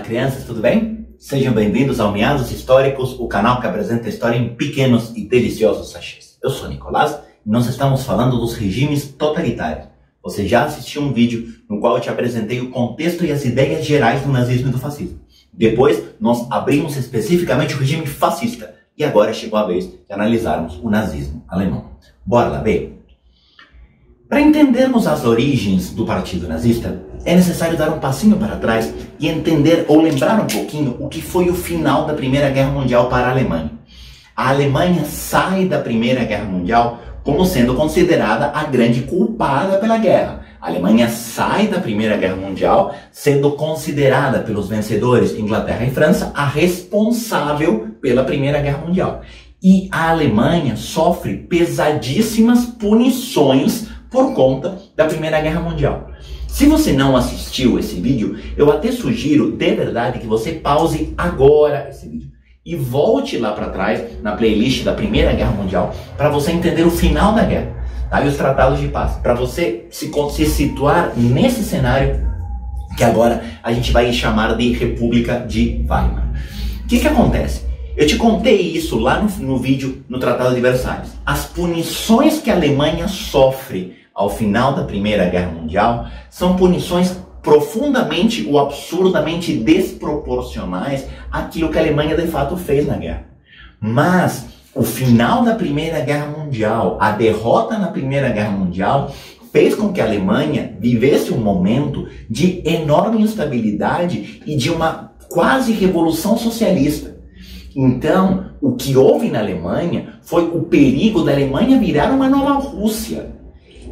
crianças, tudo bem? Sejam bem-vindos ao Meados Históricos, o canal que apresenta a história em pequenos e deliciosos sachês. Eu sou Nicolás e nós estamos falando dos regimes totalitários. Você já assistiu um vídeo no qual eu te apresentei o contexto e as ideias gerais do nazismo e do fascismo. Depois, nós abrimos especificamente o regime fascista e agora chegou a vez de analisarmos o nazismo alemão. Bora lá ver? Para entendermos as origens do partido nazista, é necessário dar um passinho para trás e entender ou lembrar um pouquinho o que foi o final da Primeira Guerra Mundial para a Alemanha. A Alemanha sai da Primeira Guerra Mundial como sendo considerada a grande culpada pela guerra. A Alemanha sai da Primeira Guerra Mundial sendo considerada pelos vencedores Inglaterra e França a responsável pela Primeira Guerra Mundial. E a Alemanha sofre pesadíssimas punições por conta da Primeira Guerra Mundial. Se você não assistiu esse vídeo, eu até sugiro de verdade que você pause agora esse vídeo e volte lá para trás na playlist da Primeira Guerra Mundial para você entender o final da guerra, tá? E os tratados de paz, para você se situar nesse cenário que agora a gente vai chamar de República de Weimar. O que acontece? Eu te contei isso lá no vídeo no Tratado de Versalhes. As punições que a Alemanha sofre ao final da Primeira Guerra Mundial são punições profundamente ou absurdamente desproporcionais àquilo que a Alemanha de fato fez na guerra. Mas o final da Primeira Guerra Mundial, a derrota na Primeira Guerra Mundial, fez com que a Alemanha vivesse um momento de enorme instabilidade e de uma quase revolução socialista. Então, o que houve na Alemanha foi o perigo da Alemanha virar uma nova Rússia.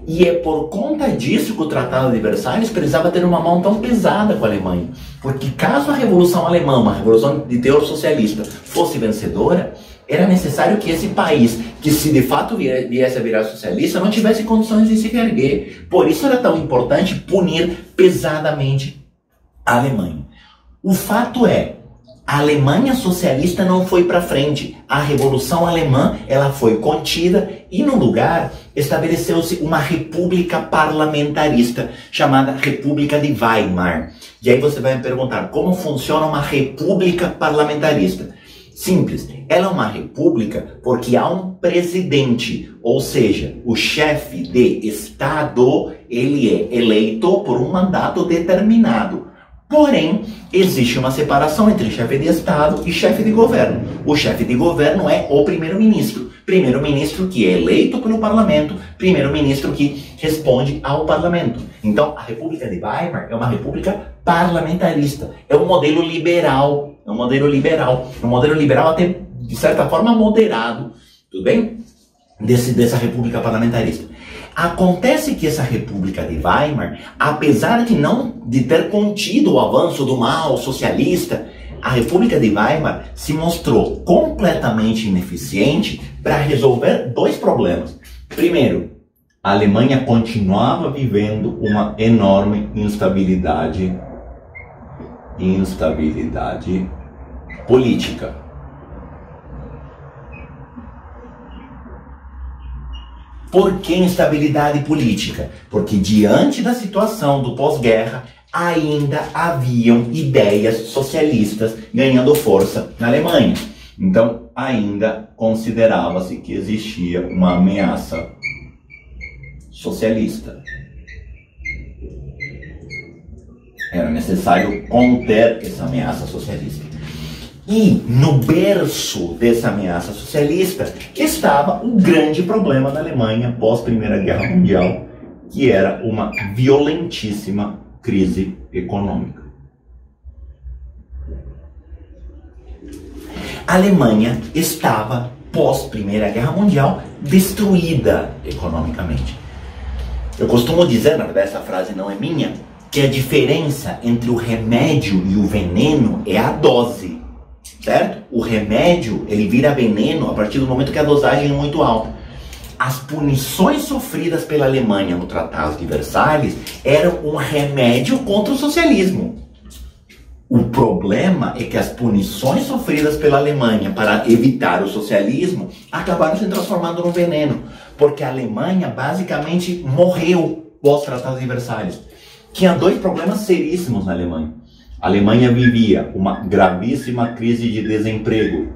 E é por conta disso que o Tratado de Versalhes precisava ter uma mão tão pesada com a Alemanha. Porque caso a Revolução Alemã, uma revolução de teor socialista, fosse vencedora, era necessário que esse país, que se de fato viesse a virar socialista, não tivesse condições de se reerguer. Por isso era tão importante punir pesadamente a Alemanha. O fato é, a Alemanha socialista não foi para frente. A Revolução Alemã ela foi contida e no lugar estabeleceu-se uma república parlamentarista chamada República de Weimar. E aí você vai me perguntar, como funciona uma república parlamentarista? Simples, ela é uma república porque há um presidente, ou seja, o chefe de Estado, ele é eleito por um mandato determinado. Porém, existe uma separação entre chefe de Estado e chefe de governo. O chefe de governo é o primeiro-ministro. Primeiro-ministro que é eleito pelo parlamento, primeiro-ministro que responde ao parlamento. Então, a República de Weimar é uma república parlamentarista. É um modelo liberal. É um modelo liberal até, de certa forma, moderado. Tudo bem? Dessa república parlamentarista. Acontece que essa República de Weimar, apesar de ter contido o avanço do mal socialista, a República de Weimar se mostrou completamente ineficiente para resolver dois problemas. Primeiro, a Alemanha continuava vivendo uma enorme instabilidade política. Por que instabilidade política? Porque diante da situação do pós-guerra, ainda haviam ideias socialistas ganhando força na Alemanha. Então, ainda considerava-se que existia uma ameaça socialista. Era necessário conter essa ameaça socialista. E no berço dessa ameaça socialista estava o grande problema da Alemanha pós-Primeira Guerra Mundial, que era uma violentíssima crise econômica. A Alemanha estava, pós-Primeira Guerra Mundial, destruída economicamente. Eu costumo dizer, na verdade essa frase não é minha, que a diferença entre o remédio e o veneno é a dose. Certo? O remédio, ele vira veneno a partir do momento que a dosagem é muito alta. As punições sofridas pela Alemanha no Tratado de Versalhes eram um remédio contra o socialismo. O problema é que as punições sofridas pela Alemanha para evitar o socialismo acabaram se transformando num veneno, porque a Alemanha basicamente morreu pós-Tratado de Versalhes. Tinha dois problemas seríssimos na Alemanha. A Alemanha vivia uma gravíssima crise de desemprego.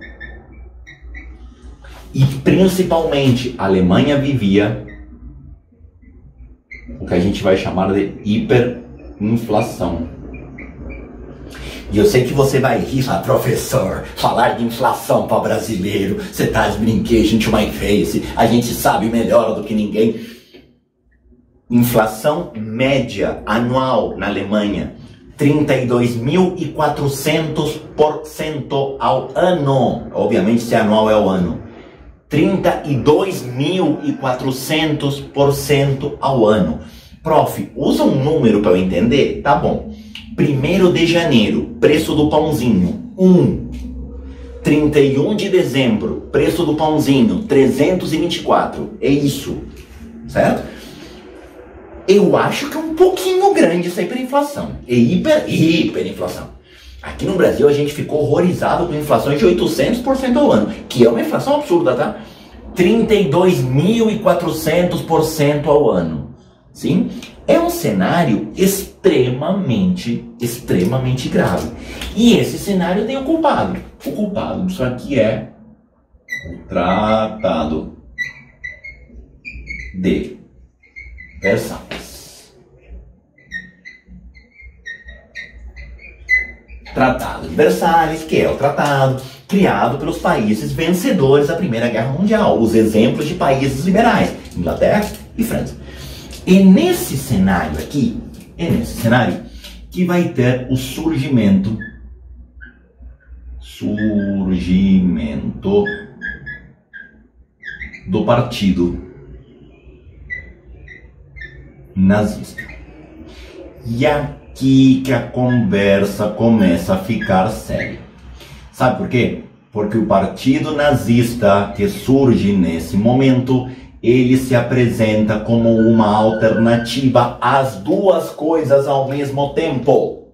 E principalmente a Alemanha vivia o que a gente vai chamar de hiperinflação. E eu sei que você vai rir, professor, falar de inflação para brasileiro, você tá de brinquedo, to my face, a gente sabe melhor do que ninguém. Inflação média anual na Alemanha, 32.400% ao ano. Obviamente, se anual é o ano. 32.400% ao ano. Prof, usa um número para eu entender? Tá bom. 1º de janeiro, preço do pãozinho, 1. 31 de dezembro, preço do pãozinho, 324. É isso, certo? Eu acho que é um pouquinho grande essa hiperinflação. É hiperinflação. Aqui no Brasil a gente ficou horrorizado com inflações de 800% ao ano, que é uma inflação absurda, tá? 32.400% ao ano. Sim? É um cenário extremamente grave. E esse cenário tem o culpado. O culpado disso aqui é o Tratado de Versalhes. Tratado de Versalhes, que é o tratado criado pelos países vencedores da Primeira Guerra Mundial, os exemplos de países liberais, Inglaterra e França. E nesse cenário aqui, que vai ter o surgimento do partido nazista. E aqui que a conversa começa a ficar séria. Sabe por quê? Porque o partido nazista que surge nesse momento, ele se apresenta como uma alternativa às duas coisas ao mesmo tempo.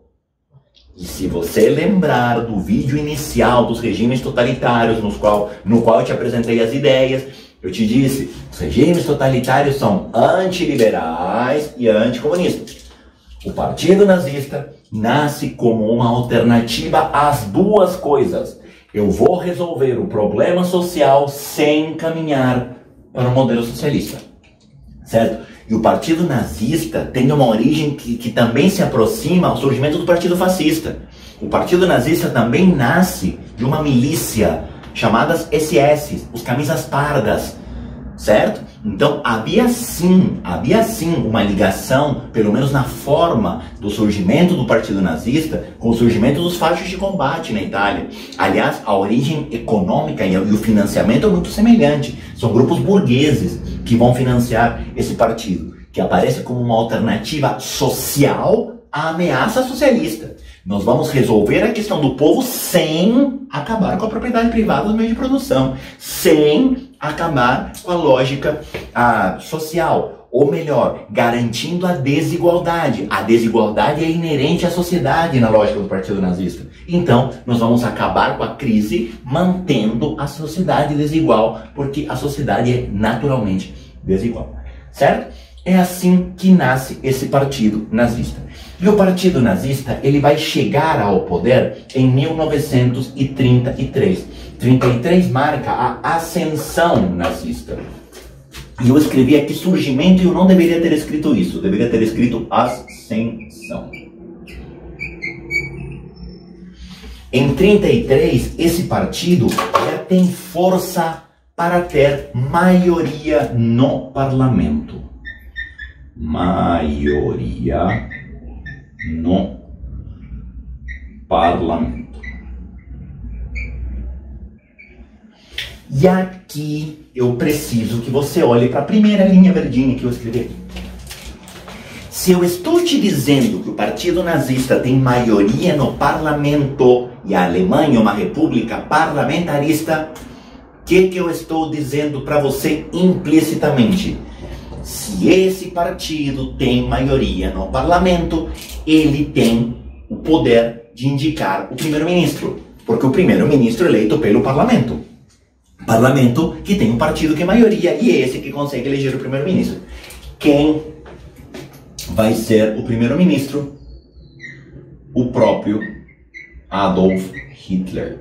E se você lembrar do vídeo inicial dos regimes totalitários, no qual eu te apresentei as ideias, eu te disse, os regimes totalitários são antiliberais e anticomunistas. O partido nazista nasce como uma alternativa às duas coisas. Eu vou resolver o problema social sem caminhar para o modelo socialista, certo? E o partido nazista tem uma origem que também se aproxima ao surgimento do partido fascista. O partido nazista também nasce de uma milícia chamadas SS, os camisas pardas, certo? Então havia sim uma ligação, pelo menos na forma do surgimento do partido nazista, com o surgimento dos fachos de combate na Itália. Aliás, a origem econômica e o financiamento é muito semelhante. São grupos burgueses que vão financiar esse partido, que aparece como uma alternativa social à ameaça socialista. Nós vamos resolver a questão do povo sem acabar com a propriedade privada do meio de produção, sem acabar com a lógica social, ou melhor, garantindo a desigualdade. A desigualdade é inerente à sociedade na lógica do partido nazista. Então, nós vamos acabar com a crise mantendo a sociedade desigual, porque a sociedade é naturalmente desigual, certo? É assim que nasce esse partido nazista. E o partido nazista, ele vai chegar ao poder em 1933. 33 marca a ascensão nazista. E eu escrevi aqui surgimento e eu não deveria ter escrito isso. Eu deveria ter escrito ascensão. Em 33, esse partido já tem força para ter maioria no parlamento. Maioria no parlamento. E aqui eu preciso que você olhe para a primeira linha verdinha que eu escrevi aqui. Se eu estou te dizendo que o partido nazista tem maioria no parlamento e a Alemanha é uma república parlamentarista, o que eu estou dizendo para você implicitamente? Se esse partido tem maioria no parlamento, ele tem o poder de indicar o primeiro-ministro, porque o primeiro-ministro é eleito pelo parlamento. Parlamento que tem um partido que é maioria e é esse que consegue eleger o primeiro-ministro. Quem vai ser o primeiro-ministro o próprio Adolf Hitler.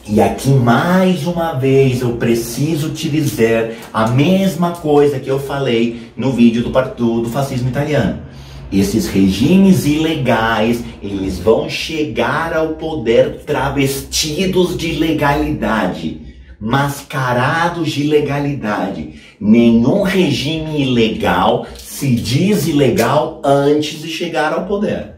E aqui mais uma vez eu preciso te dizer a mesma coisa que eu falei no vídeo do fascismo italiano. Esses regimes ilegais, eles vão chegar ao poder travestidos de legalidade, mascarados de legalidade. Nenhum regime ilegal se diz ilegal antes de chegar ao poder.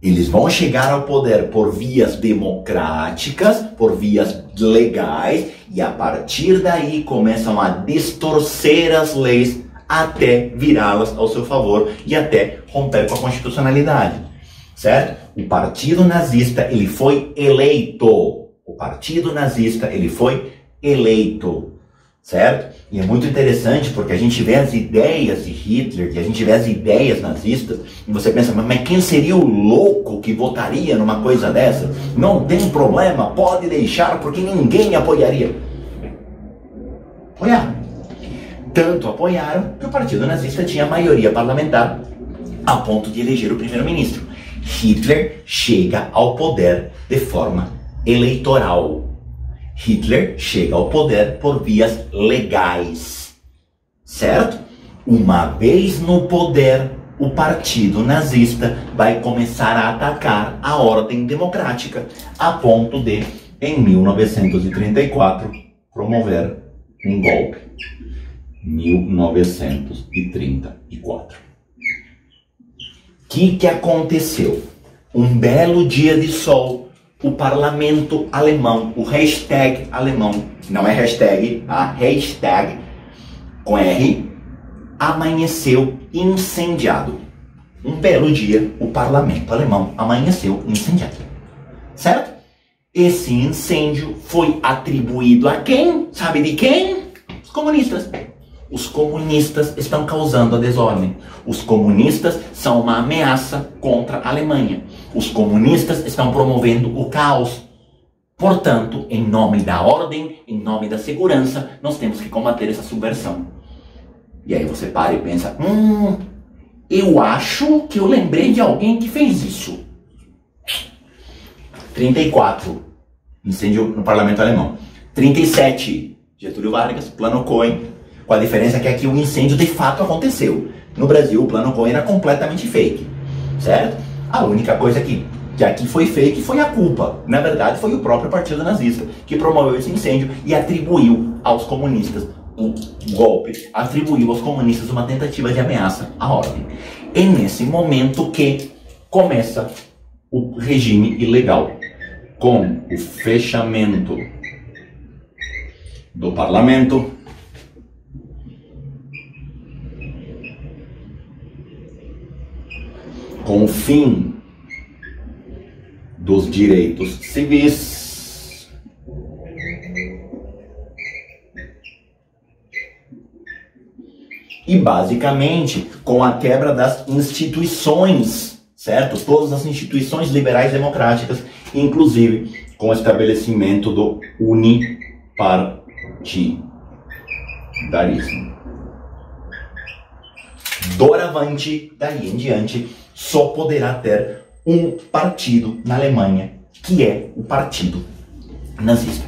Eles vão chegar ao poder por vias democráticas, por vias legais, e a partir daí começam a distorcer as leis até virá-las ao seu favor e até romper com a constitucionalidade, certo? O partido nazista, ele foi eleito. O partido nazista, ele foi eleito, certo? E é muito interessante porque a gente vê as ideias de Hitler, e a gente vê as ideias nazistas, e você pensa, mas quem seria o louco que votaria numa coisa dessa? Não tem problema, pode deixar, porque ninguém apoiaria. Apoiaram. Tanto apoiaram que o partido nazista tinha maioria parlamentar a ponto de eleger o primeiro-ministro. Hitler chega ao poder de forma eleitoral. Hitler chega ao poder por vias legais, certo? Uma vez no poder, o partido nazista vai começar a atacar a ordem democrática, a ponto de, em 1934, promover um golpe. 1934. O que aconteceu? Um belo dia de sol, o parlamento alemão, o hashtag alemão, não é hashtag, a hashtag com R, amanheceu incendiado. Um belo dia, o parlamento alemão amanheceu incendiado. Certo? Esse incêndio foi atribuído a quem? Sabe de quem? Os comunistas. Os comunistas estão causando a desordem. Os comunistas são uma ameaça contra a Alemanha. Os comunistas estão promovendo o caos. Portanto, em nome da ordem, em nome da segurança, nós temos que combater essa subversão. E aí você para e pensa, eu acho que eu lembrei de alguém que fez isso. 34, incêndio no parlamento alemão. 37, Getúlio Vargas, plano Cohen. Com a diferença que aqui o incêndio de fato aconteceu. No Brasil, o plano Cohen era completamente fake, certo? A única coisa que aqui foi fake foi a culpa. Na verdade, foi o próprio partido nazista que promoveu esse incêndio e atribuiu aos comunistas o golpe, atribuiu aos comunistas uma tentativa de ameaça à ordem. É nesse momento que começa o regime ilegal, com o fechamento do parlamento, com o fim dos direitos civis, e basicamente com a quebra das instituições, certo? Todas as instituições liberais democráticas, inclusive com o estabelecimento do unipartidarismo. Doravante, daí em diante, só poderá ter um partido na Alemanha, que é o partido nazista.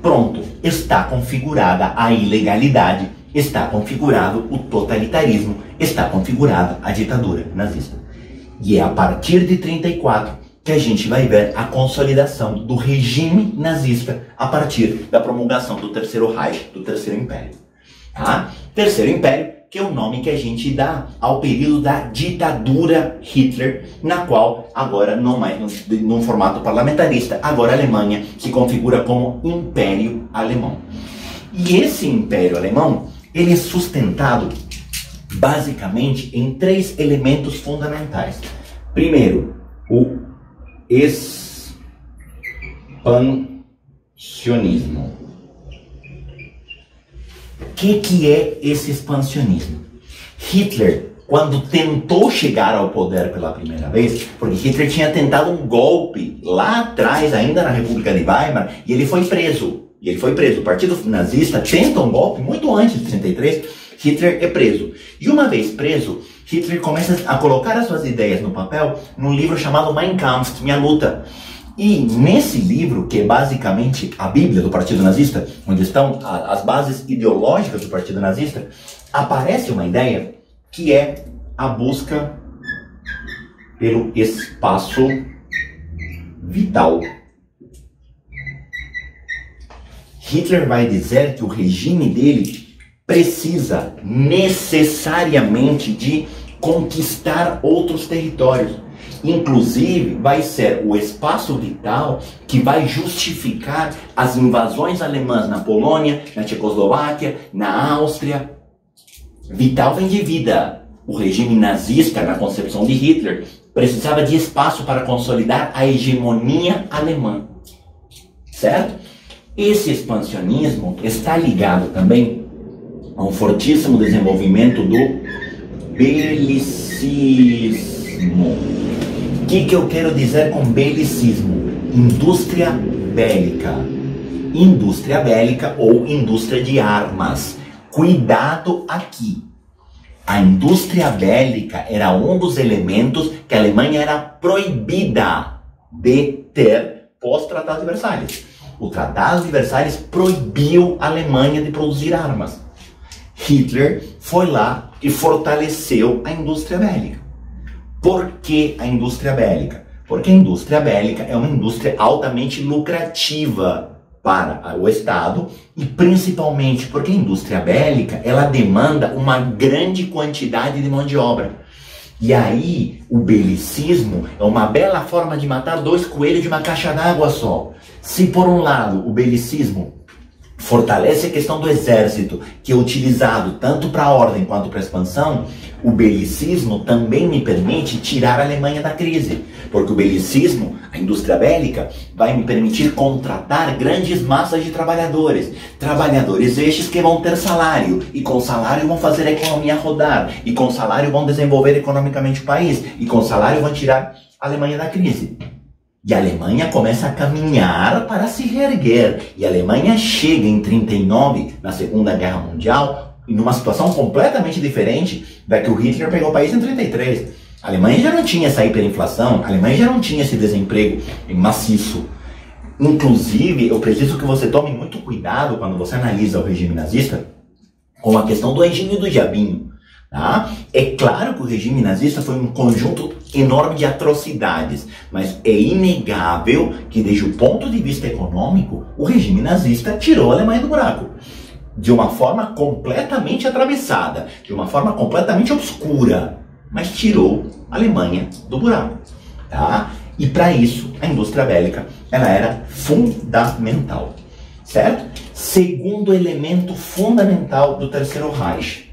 Pronto, está configurada a ilegalidade, está configurado o totalitarismo, está configurada a ditadura nazista. E é a partir de 34 que a gente vai ver a consolidação do regime nazista a partir da promulgação do Terceiro Reich, do Terceiro Império. Tá? Terceiro Império, que é o nome que a gente dá ao período da ditadura Hitler, na qual agora não mais num formato parlamentarista, agora a Alemanha se configura como Império Alemão. E esse Império Alemão, ele é sustentado basicamente em 3 elementos fundamentais. Primeiro, o expansionismo. O que é esse expansionismo? Hitler, quando tentou chegar ao poder pela primeira vez, porque Hitler tinha tentado um golpe lá atrás, ainda na República de Weimar, e ele foi preso. O partido nazista tenta um golpe muito antes de 33. Hitler é preso. E uma vez preso, Hitler começa a colocar as suas ideias no papel num livro chamado Mein Kampf, Minha Luta. E nesse livro, que é basicamente a Bíblia do Partido Nazista, onde estão as bases ideológicas do Partido Nazista, aparece uma ideia que é a busca pelo espaço vital. Hitler vai dizer que o regime dele precisa necessariamente de conquistar outros territórios. Inclusive, vai ser o espaço vital que vai justificar as invasões alemãs na Polônia, na Tchecoslováquia, na Áustria. Vital vem de vida. O regime nazista, na concepção de Hitler, precisava de espaço para consolidar a hegemonia alemã. Certo? Esse expansionismo está ligado também a um fortíssimo desenvolvimento do belicismo. O que eu quero dizer com belicismo? Indústria bélica. Indústria bélica ou indústria de armas. Cuidado aqui. A indústria bélica era um dos elementos que a Alemanha era proibida de ter pós-Tratado de Versalhes. O Tratado de Versalhes proibiu a Alemanha de produzir armas. Hitler foi lá e fortaleceu a indústria bélica. Por que a indústria bélica? Porque a indústria bélica é uma indústria altamente lucrativa para o Estado e principalmente porque a indústria bélica ela demanda uma grande quantidade de mão de obra. E aí o belicismo é uma bela forma de matar dois coelhos de uma caixa d'água só. Se por um lado o belicismo fortalece a questão do exército, que é utilizado tanto para a ordem quanto para a expansão, o belicismo também me permite tirar a Alemanha da crise. Porque o belicismo, a indústria bélica, vai me permitir contratar grandes massas de trabalhadores. Trabalhadores estes que vão ter salário, e com salário vão fazer a economia rodar, e com salário vão desenvolver economicamente o país, e com salário vão tirar a Alemanha da crise. E a Alemanha começa a caminhar para se reerguer. E a Alemanha chega em 1939, na Segunda Guerra Mundial, em uma situação completamente diferente da que o Hitler pegou o país em 1933. A Alemanha já não tinha essa hiperinflação, a Alemanha já não tinha esse desemprego maciço. Inclusive, eu preciso que você tome muito cuidado quando você analisa o regime nazista com a questão do anjinho e do diabinho. Tá? É claro que o regime nazista foi um conjunto enorme de atrocidades, mas é inegável que, desde o ponto de vista econômico, o regime nazista tirou a Alemanha do buraco. De uma forma completamente atravessada, de uma forma completamente obscura, mas tirou a Alemanha do buraco. Tá? E para isso, a indústria bélica ela era fundamental. Certo? Segundo elemento fundamental do Terceiro Reich,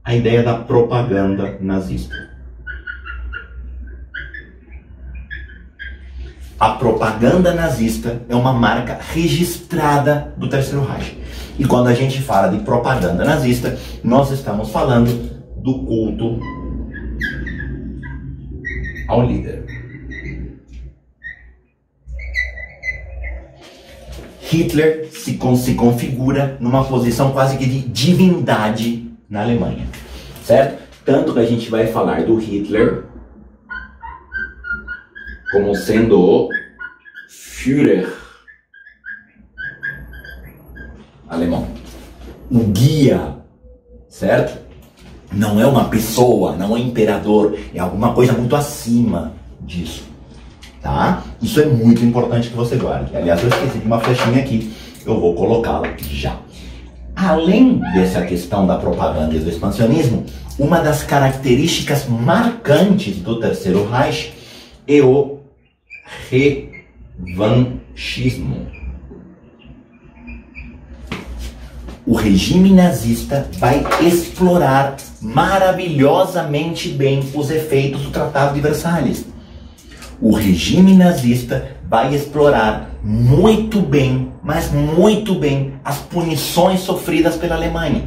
a ideia da propaganda nazista. A propaganda nazista é uma marca registrada do Terceiro Reich. E quando a gente fala de propaganda nazista, nós estamos falando do culto ao líder. Hitler se configura numa posição quase que de divindade na Alemanha, certo? Tanto que a gente vai falar do Hitler como sendo o Führer alemão, o guia, certo? Não é uma pessoa, não é imperador, é alguma coisa muito acima disso, tá? Isso é muito importante que você guarde. Aliás, eu esqueci de uma flechinha aqui, eu vou colocá-la já. Além dessa questão da propaganda e do expansionismo, uma das características marcantes do Terceiro Reich é o revanchismo. O regime nazista vai explorar maravilhosamente bem os efeitos do Tratado de Versalhes. O regime nazista vai explorar muito bem, mas muito bem, as punições sofridas pela Alemanha.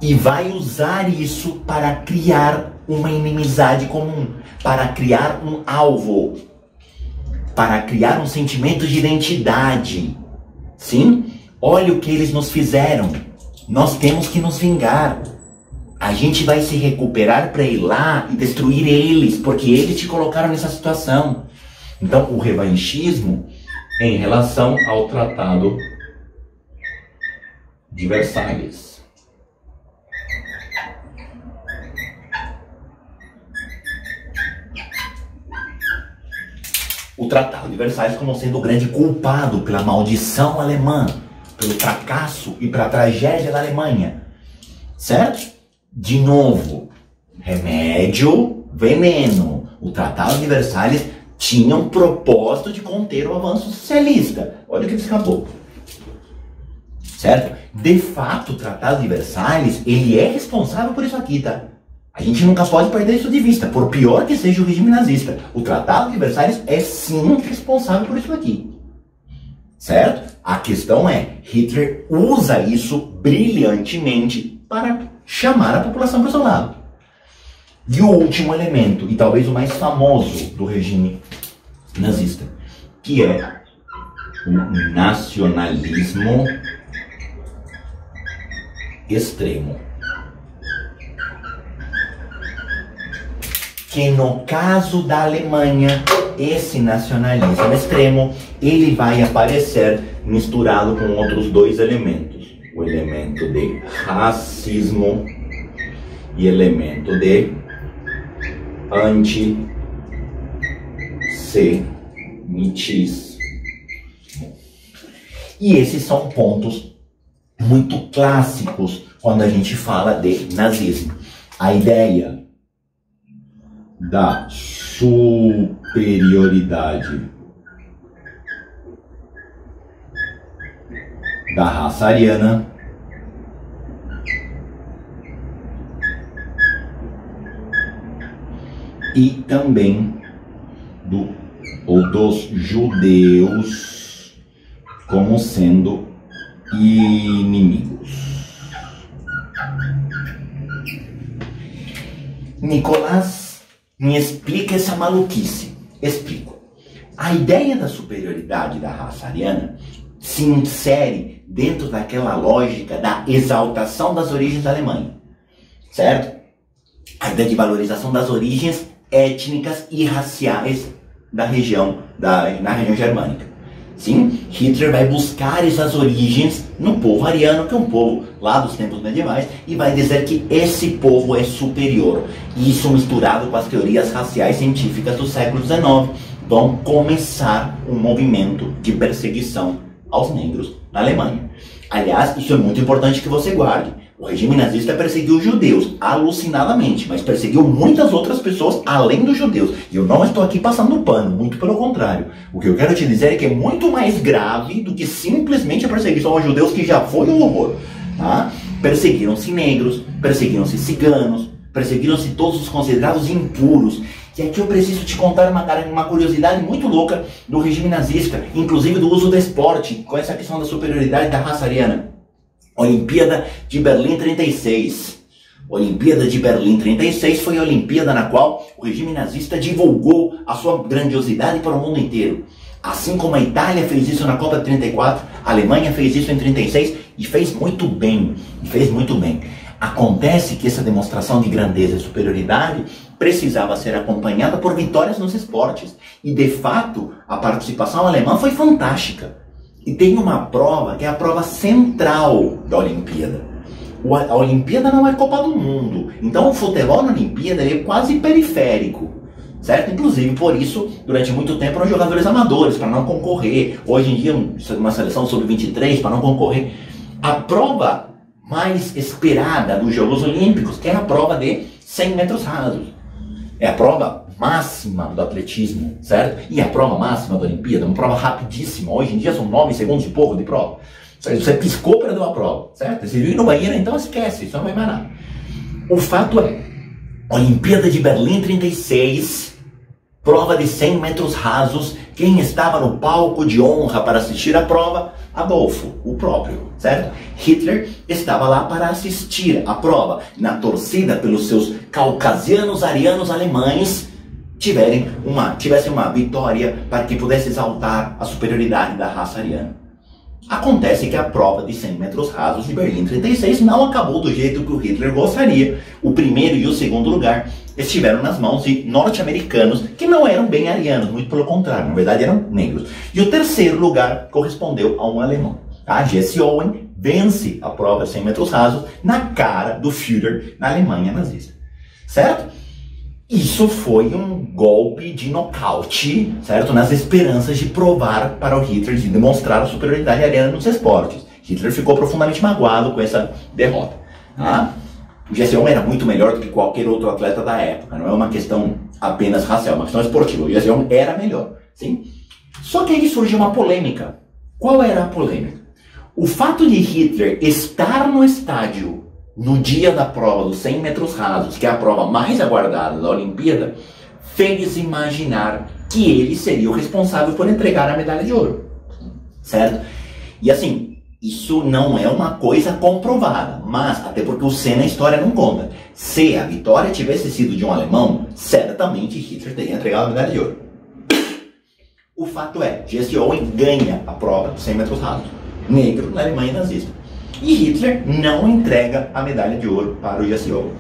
E vai usar isso para criar uma inimizade comum, para criar um alvo, para criar um sentimento de identidade. Sim? Olha o que eles nos fizeram. Nós temos que nos vingar. A gente vai se recuperar para ir lá e destruir eles, porque eles te colocaram nessa situação. Então, o revanchismo em relação ao Tratado de Versalhes. O Tratado de Versalhes como sendo o grande culpado pela maldição alemã, pelo fracasso e pela tragédia da Alemanha. Certo? De novo, remédio, veneno. O Tratado de Versalhes tinha um propósito de conter o avanço socialista. Olha o que escapou. Certo? De fato, o Tratado de Versalhes, ele é responsável por isso aqui, tá? A gente nunca pode perder isso de vista, por pior que seja o regime nazista. O Tratado de Versalhes é sim responsável por isso aqui. Certo? A questão é, Hitler usa isso brilhantemente para chamar a população para o seu lado. E o último elemento, e talvez o mais famoso do regime nazista, que é o nacionalismo extremo. Que no caso da Alemanha, esse nacionalismo extremo, ele vai aparecer misturado com outros dois elementos. O elemento de racismo e elemento de antissemitismo. E esses são pontos muito clássicos quando a gente fala de nazismo. A ideia da superioridade da raça ariana e também dos judeus como sendo inimigos. Nicolás, me explica essa maluquice. Explico. A ideia da superioridade da raça ariana se insere dentro daquela lógica da exaltação das origens da Alemanha. Certo? A ideia de valorização das origens étnicas e raciais da região, na região germânica. Sim, Hitler vai buscar essas origens no povo ariano, que é um povo lá dos tempos medievais, e vai dizer que esse povo é superior. Isso misturado com as teorias raciais científicas do século XIX, vão começar um movimento de perseguição aos negros na Alemanha. Aliás, isso é muito importante que você guarde. O regime nazista perseguiu os judeus alucinadamente, mas perseguiu muitas outras pessoas além dos judeus. E eu não estou aqui passando pano, muito pelo contrário. O que eu quero te dizer é que é muito mais grave do que simplesmente a perseguição aos judeus, que já foi um horror. Tá? Perseguiram-se negros, perseguiram-se ciganos, perseguiram-se todos os considerados impuros. E aqui eu preciso te contar uma curiosidade muito louca do regime nazista, inclusive do uso do esporte, com essa questão da superioridade da raça ariana. Olimpíada de Berlim 36. Olimpíada de Berlim 36 foi a Olimpíada na qual o regime nazista divulgou a sua grandiosidade para o mundo inteiro. Assim como a Itália fez isso na Copa de 34, a Alemanha fez isso em 36 e fez muito bem. Acontece que essa demonstração de grandeza e superioridade precisava ser acompanhada por vitórias nos esportes. E de fato, a participação alemã foi fantástica. E tem uma prova que é a prova central da Olimpíada. A Olimpíada não é Copa do Mundo. Então o futebol na Olimpíada é quase periférico. Certo? Inclusive por isso, durante muito tempo, eram jogadores amadores para não concorrer. Hoje em dia, uma seleção sub-23 para não concorrer. A prova mais esperada dos Jogos Olímpicos é a prova de 100 metros rasos. É a prova máxima do atletismo, certo? E a prova máxima da Olimpíada, uma prova rapidíssima. Hoje em dia são 9 segundos e pouco de prova. Você piscou, perdeu a prova, certo? Você viu ir no banheiro, então esquece, isso não vai mais nada. O fato é, Olimpíada de Berlim 36, prova de 100 metros rasos, quem estava no palco de honra para assistir a prova? Adolfo, o próprio, certo? Hitler estava lá para assistir a prova, na torcida pelos seus caucasianos arianos alemães tivessem uma vitória para que pudesse exaltar a superioridade da raça ariana. Acontece que a prova de 100 metros rasos de Berlim 36 não acabou do jeito que o Hitler gostaria. O primeiro e o segundo lugar estiveram nas mãos de norte-americanos que não eram bem arianos, muito pelo contrário, na verdade eram negros. E o terceiro lugar correspondeu a um alemão. A Jesse Owens vence a prova de 100 metros rasos na cara do Führer na Alemanha nazista. Certo? Isso foi um golpe de nocaute, certo? Nas esperanças de provar para o Hitler, de demonstrar a superioridade ariana nos esportes. Hitler ficou profundamente magoado com essa derrota. Tá? O Jesse Owens era muito melhor do que qualquer outro atleta da época. Não é uma questão apenas racial, é uma questão esportiva. O Jesse Owens era melhor. Sim? Só que aí surgiu uma polêmica. Qual era a polêmica? O fato de Hitler estar no estádio no dia da prova dos 100 metros rasos, que é a prova mais aguardada da Olimpíada, fez imaginar que ele seria o responsável por entregar a medalha de ouro. Certo? E assim, isso não é uma coisa comprovada, mas, até porque o Senna a história não conta. Se a vitória tivesse sido de um alemão, certamente Hitler teria entregado a medalha de ouro. O fato é, Jesse Owens ganha a prova dos 100 metros rasos, negro na Alemanha nazista. E Hitler não entrega a medalha de ouro para o Jesse Owens.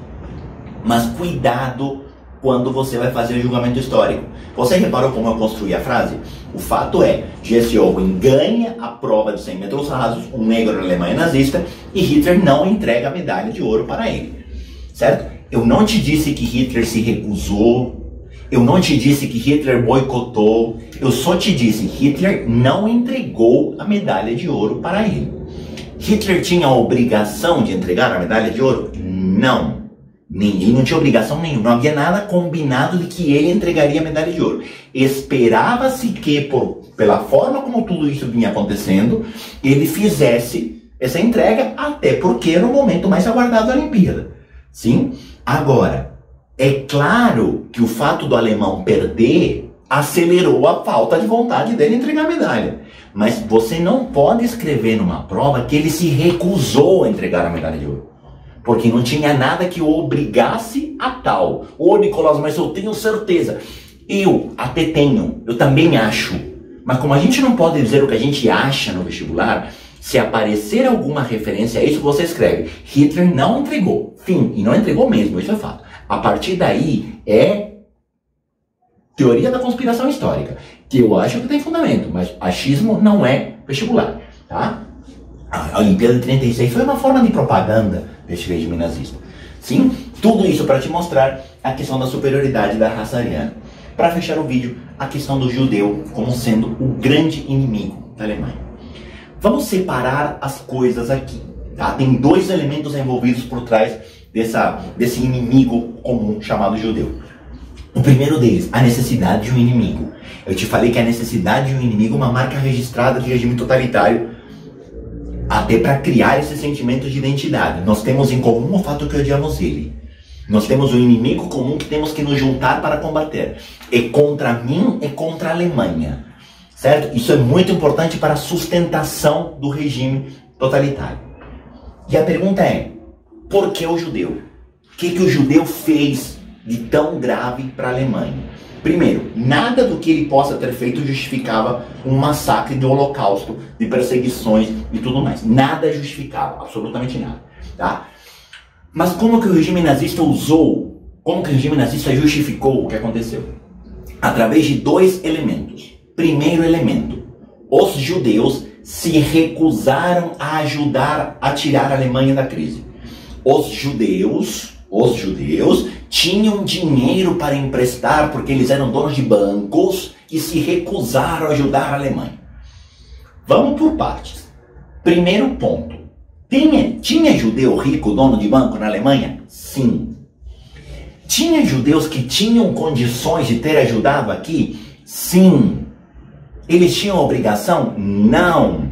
Mas cuidado quando você vai fazer o julgamento histórico. Você reparou como eu construí a frase? O fato é, Jesse Owens ganha a prova de 100 metros rasos, um negro na Alemanha nazista, e Hitler não entrega a medalha de ouro para ele. Certo? Eu não te disse que Hitler se recusou, eu não te disse que Hitler boicotou, eu só te disse que Hitler não entregou a medalha de ouro para ele. Hitler tinha a obrigação de entregar a medalha de ouro? Não. Ele não tinha obrigação nenhuma. Não havia nada combinado de que ele entregaria a medalha de ouro. Esperava-se que, pela forma como tudo isso vinha acontecendo, ele fizesse essa entrega, até porque era o momento mais aguardado da Olimpíada. Sim? Agora, é claro que o fato do alemão perder acelerou a falta de vontade dele entregar a medalha. Mas você não pode escrever numa prova que ele se recusou a entregar a medalha de ouro. Porque não tinha nada que o obrigasse a tal. Ô Nicolás, mas eu tenho certeza. Eu até tenho, eu também acho. Mas como a gente não pode dizer o que a gente acha no vestibular, se aparecer alguma referência a isso, você escreve: Hitler não entregou. Fim. E não entregou mesmo, isso é fato. A partir daí é teoria da conspiração histórica, que eu acho que tem fundamento, mas achismo não é vestibular, tá? A Olimpíada de 36 foi uma forma de propaganda deste regime nazista. Sim, tudo isso para te mostrar a questão da superioridade da raça ariana. Para fechar o vídeo, a questão do judeu como sendo o grande inimigo da Alemanha. Vamos separar as coisas aqui, tá? Tem dois elementos envolvidos por trás desse inimigo comum chamado judeu. O primeiro deles, a necessidade de um inimigo. Eu te falei que a necessidade de um inimigo é uma marca registrada de regime totalitário, até para criar esse sentimento de identidade. Nós temos em comum o fato que odiamos ele. Nós temos um inimigo comum que temos que nos juntar para combater. É contra mim, é contra a Alemanha. Certo? Isso é muito importante para a sustentação do regime totalitário. E a pergunta é, por que o judeu? O que o judeu fez de tão grave para a Alemanha? Primeiro, nada do que ele possa ter feito justificava um massacre de holocausto, de perseguições e tudo mais. Nada justificava, absolutamente nada. Tá? Mas como que o regime nazista como que o regime nazista justificou o que aconteceu? Através de dois elementos. Primeiro elemento, os judeus se recusaram a ajudar a tirar a Alemanha da crise. Os judeus tinham dinheiro para emprestar porque eles eram donos de bancos e se recusaram a ajudar a Alemanha. Vamos por partes. Primeiro ponto. Tinha judeu rico, dono de banco na Alemanha? Sim. Tinha judeus que tinham condições de ter ajudado aqui? Sim. Eles tinham obrigação? Não.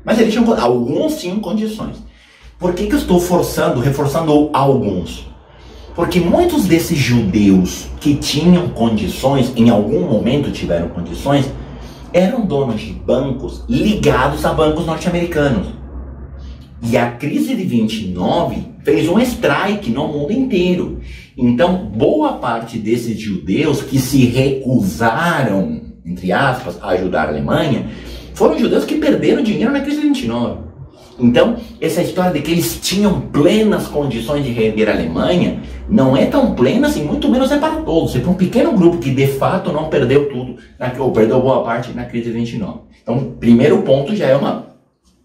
Mas alguns tinham condições. Por que eu estou reforçando alguns? Porque muitos desses judeus que tinham condições, em algum momento tiveram condições, eram donos de bancos ligados a bancos norte-americanos. E a crise de 29 fez um strike no mundo inteiro. Então, boa parte desses judeus que se recusaram, entre aspas, a ajudar a Alemanha, foram judeus que perderam dinheiro na crise de 29. Então, essa história de que eles tinham plenas condições de reerguer a Alemanha, não é tão plena assim, muito menos é para todos. É para um pequeno grupo que de fato não perdeu tudo, ou perdeu boa parte na crise de 29. Então, primeiro ponto já é uma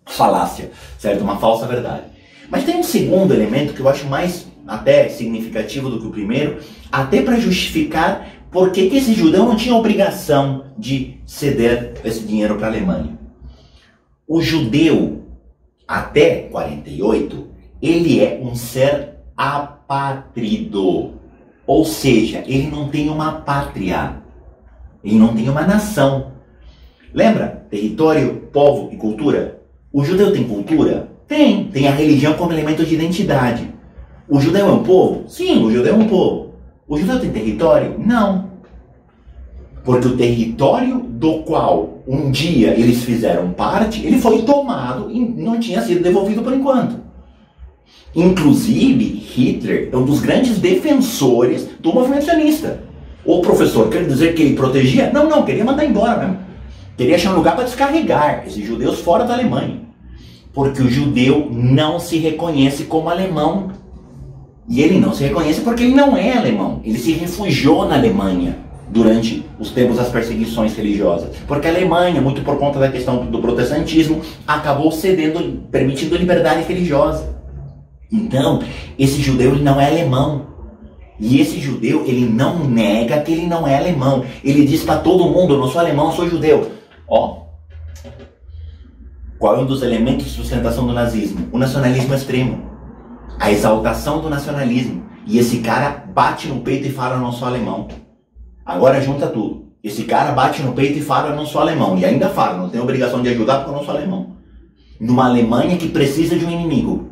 falácia, certo? Uma falsa verdade. Mas tem um segundo elemento que eu acho mais até significativo do que o primeiro, até para justificar por que esse judeu não tinha obrigação de ceder esse dinheiro para a Alemanha. O judeu, até 48, ele é um ser apátrido. Ou seja, ele não tem uma pátria. Ele não tem uma nação. Lembra? Território, povo e cultura? O judeu tem cultura? Tem. Tem a religião como elemento de identidade. O judeu é um povo? Sim, o judeu é um povo. O judeu tem território? Não. Porque o território do qual um dia eles fizeram parte, ele foi tomado e não tinha sido devolvido por enquanto. Inclusive, Hitler é um dos grandes defensores do movimento sionista. O professor quer dizer que ele protegia? Não, não, queria mandar embora mesmo. Queria achar um lugar para descarregar esses judeus fora da Alemanha. Porque o judeu não se reconhece como alemão. E ele não se reconhece porque ele não é alemão. Ele se refugiou na Alemanha durante os tempos das perseguições religiosas. Porque a Alemanha, muito por conta da questão do protestantismo, acabou cedendo, permitindo liberdade religiosa. Então, esse judeu ele não é alemão. E esse judeu, ele não nega que ele não é alemão. Ele diz para todo mundo, eu não sou alemão, eu sou judeu. Ó, qual é um dos elementos de sustentação do nazismo? O nacionalismo extremo. A exaltação do nacionalismo. E esse cara bate no peito e fala, eu não sou alemão. Agora junta tudo. Esse cara bate no peito e fala, eu não sou alemão. E ainda fala, não tem obrigação de ajudar porque eu não sou alemão. Numa Alemanha que precisa de um inimigo.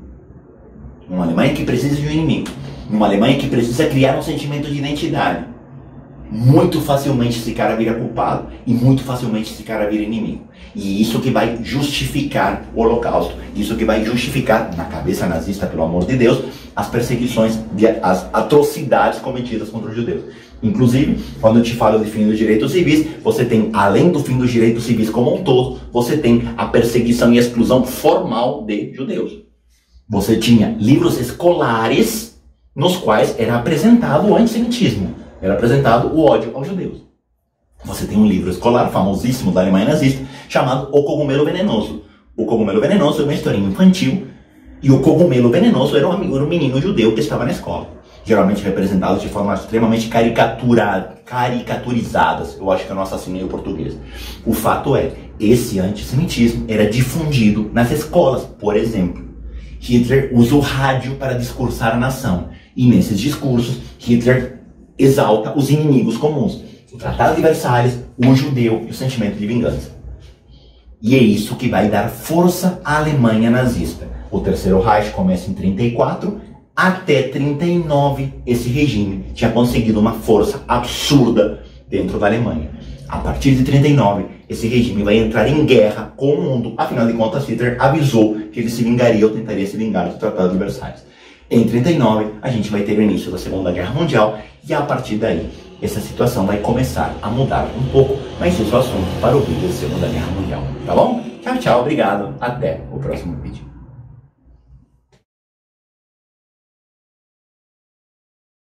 Numa Alemanha que precisa de um inimigo. Numa Alemanha que precisa criar um sentimento de identidade. Muito facilmente esse cara vira culpado. E muito facilmente esse cara vira inimigo. E isso que vai justificar o Holocausto. Isso que vai justificar, na cabeça nazista, pelo amor de Deus, as perseguições, as atrocidades cometidas contra os judeus. Inclusive, quando eu te falo de fim dos direitos civis, você tem, além do fim dos direitos civis como um todo, você tem a perseguição e exclusão formal de judeus. Você tinha livros escolares nos quais era apresentado o antissemitismo, era apresentado o ódio aos judeus. Você tem um livro escolar famosíssimo da Alemanha nazista chamado O Cogumelo Venenoso. O Cogumelo Venenoso é uma historinha infantil e o cogumelo venenoso era um menino judeu que estava na escola. Geralmente representados de forma extremamente caricaturizadas. Eu acho que eu não assassinei o português. O fato é, esse antissemitismo era difundido nas escolas. Por exemplo, Hitler usa o rádio para discursar a nação. E nesses discursos, Hitler exalta os inimigos comuns. O Tratado de Versalhes, o judeu e o sentimento de vingança. E é isso que vai dar força à Alemanha nazista. O Terceiro Reich começa em 34, até 39 esse regime tinha conseguido uma força absurda dentro da Alemanha. A partir de 39, esse regime vai entrar em guerra com o mundo. Afinal de contas, Hitler avisou que ele se vingaria ou tentaria se vingar do Tratado de Versalhes. Em 39, a gente vai ter o início da Segunda Guerra Mundial e a partir daí, essa situação vai começar a mudar um pouco, mas isso é o assunto para o vídeo da Segunda Guerra Mundial, tá bom? Tchau, tchau, obrigado, até o próximo vídeo.